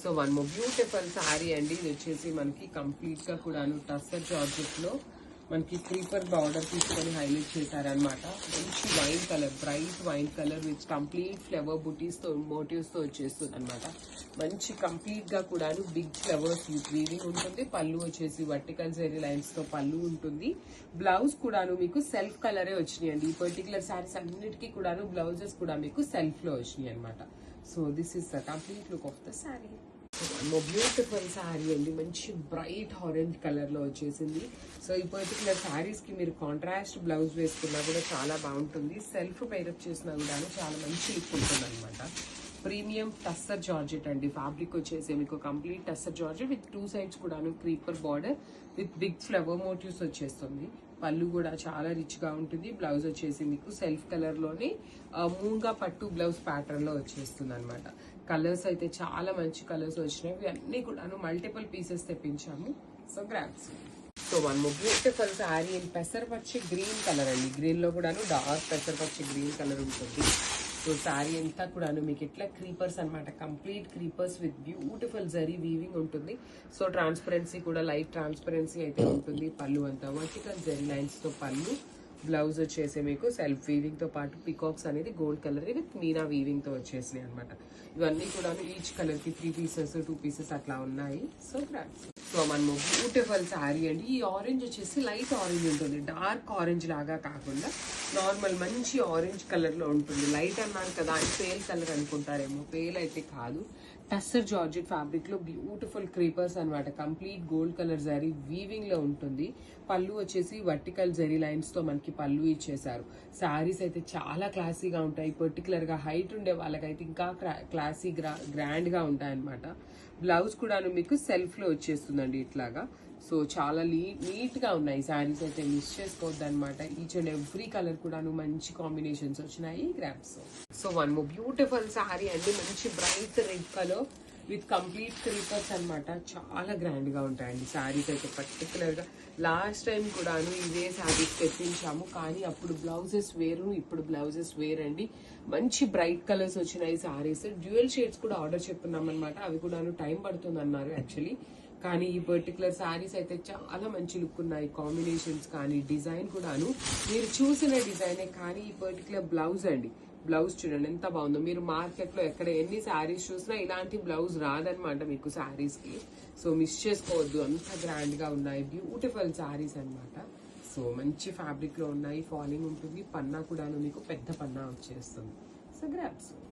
So one more beautiful sari అండి. ఇది వచ్చేసి మనకి కంప్లీట్ గా కూడాను టస్సర్ జార్జెట్ లో మనకి క్రీపర్ బార్డర్ తీసుకొని హైలైట్ చేశారనమాట. మంచి wine colour, bright wine colour with complete flower బుటీస్ తో మోటివ్స్ తో వచ్చేస్తుంది అనమాట. మంచి కంప్లీట్ గా కూడాను బిగ్ ఫ్లవర్స్ వీవింగ్ ఉంటుంది. పళ్ళు వచ్చేసి వర్టికల్ జెరీ లైన్స్ తో పళ్ళు ఉంటుంది. బ్లౌజ్ కూడాను మీకు సెల్ఫ్ కలరే వచ్చినాయి అండి. ఈ పర్టికులర్ శారీస్ అన్నిటికీ కూడాను బ్లౌజెస్ కూడా మీకు సెల్ఫ్ లో వచ్చినాయి అనమాట. So this is the complete look of the sari. Beautiful sari అండి. మంచి బ్రైట్ ఆరెంజ్ కలర్ లో వచ్చేసింది. సో ఈ పర్టికులర్ శారీస్ కి మీరు కాంట్రాస్ట్ బ్లౌజ్ వేసుకున్నా కూడా చాలా బాగుంటుంది. సెల్ఫ్ పేరప్ చేసినా కూడా చాలా మంచి లుక్ ఉంటుంది అనమాట. ప్రీమియం టస్సర్ జార్జెట్ అండి. ఫ్యాబ్రిక్ వచ్చేసి మీకు complete tussar georgette with two sides కూడాను creeper border with big flower motifs వచ్చేస్తుంది. పళ్ళు కూడా చాలా రిచ్ గా ఉంటుంది. బ్లౌజ్ వచ్చేసి మీకు సెల్ఫ్ కలర్ లోని మూంగా పట్టు బ్లౌజ్ ప్యాటర్న్ లో వచ్చేస్తుంది అనమాట. కలర్స్ అయితే చాలా మంచి కలర్స్ వచ్చినాయి. ఇవి అన్ని కూడాను మల్టిపుల్ పీసెస్ తెప్పించాము. So grams. So one more beautiful sari in పెసరపచ్చి గ్రీన్ కలర్ అండి. గ్రీన్ లో కూడాను డార్క్ పెసరపచ్చి గ్రీన్ కలర్ ఉంటుంది. సో శారీ అంతా కూడాను మీకు ఇట్లా క్రీపర్స్ అనమాట. Complete creepers with beautiful zari weaving ఉంటుంది. సో ట్రాన్స్పరెన్సీ కూడా లైట్ ట్రాన్స్పరెన్సీ అయితే ఉంటుంది. పళ్ళు అంతా వర్టికల్ జరీ లైన్స్ తో పళ్ళు. బ్లౌజ్ వచ్చేసి మీకు సెల్ఫ్ వీవింగ్ తో పాటు పికాక్స్ అనేది gold colour with Meena weaving తో వచ్చేసినాయి అనమాట. ఇవన్నీ కూడా ఈచ్ కలర్ కి 3 పీసెస్ 2 పీసెస్ అట్లా ఉన్నాయి. So grams. సో మనము బ్యూటిఫుల్ శారీ అండి. ఈ ఆరెంజ్ వచ్చేసి లైట్ ఆరెంజ్ ఉంటుంది. డార్క్ ఆరెంజ్ లాగా కాకుండా నార్మల్ మంచి ఆరెంజ్ కలర్ లో ఉంటుంది. లైట్ అన్నాను కదా అని పేల్ కలర్ అనుకుంటారేమో. పేల్ అయితే కాదు. టస్సర్ జార్జెట్ ఫ్యాబ్రిక్ లో బ్యూటిఫుల్ క్రీపర్స్ అనమాట. Complete gold colour zari weaving లో ఉంటుంది. పళ్ళు వచ్చేసి వర్టికల్ జరీ లైన్స్ తో మనకి పళ్ళు ఇచ్చేసారు. శారీస్ అయితే చాలా క్లాసీగా ఉంటాయి. పర్టికులర్ గా హైట్ ఉండే వాళ్ళకైతే ఇంకా క్లాసీ గ్రాండ్ గా ఉంటాయి అనమాట. బ్లౌజ్ కూడాను మీకు సెల్ఫ్ లో వచ్చేస్తుందండి ఇట్లాగా. సో చాలా నీట్ గా ఉన్నాయి శారీస్ అయితే. మిస్ చేసుకోవద్దు అనమాట. ఈచ్ అండ్ ఎవ్రీ కలర్ కూడాను మంచి కాంబినేషన్స్ వచ్చినాయి. Grasp. So one more beautiful sari అండి. మంచి bright red colour with complete creepers అనమాట. చాలా గ్రాండ్ గా ఉంటాయండి శారీస్ అయితే. పర్టికులర్ గా లాస్ట్ టైం కూడాను ఇవే శారీస్ తెప్పించాము. కానీ అప్పుడు బ్లౌజెస్ వేరు, ఇప్పుడు బ్లౌజెస్ వేరండి. మంచి బ్రైట్ కలర్స్ వచ్చినాయి శారీస్. డ్యూయల్ షేడ్స్ కూడా ఆర్డర్ చెప్తున్నాం అనమాట. అవి కూడాను టైం పడుతుంది అన్నారు యాక్చువల్లీ. కానీ ఈ పర్టికులర్ శారీస్ అయితే చాలా మంచి లుక్ ఉన్నాయి. కాంబినేషన్స్ కానీ డిజైన్ కూడాను మీరు చూసిన డిజైనే. కానీ ఈ పర్టికులర్ బ్లౌజ్ అండి. బ్లౌజ్ చూడండి ఎంత బాగుందో. మీరు మార్కెట్ లో ఎక్కడ ఎన్ని శారీస్ చూసినా ఇలాంటి బ్లౌజ్ రాదనమాట మీకు శారీస్ కి. సో మిస్ చేసుకోవద్దు. అంత గ్రాండ్ గా ఉన్నాయి. బ్యూటిఫుల్ శారీస్ అనమాట. సో మంచి ఫ్యాబ్రిక్ లో ఉన్నాయి. ఫాలింగ్ ఉంటుంది. పన్నా కూడాను మీకు పెద్ద పన్నా వచ్చేస్తుంది. So grasp.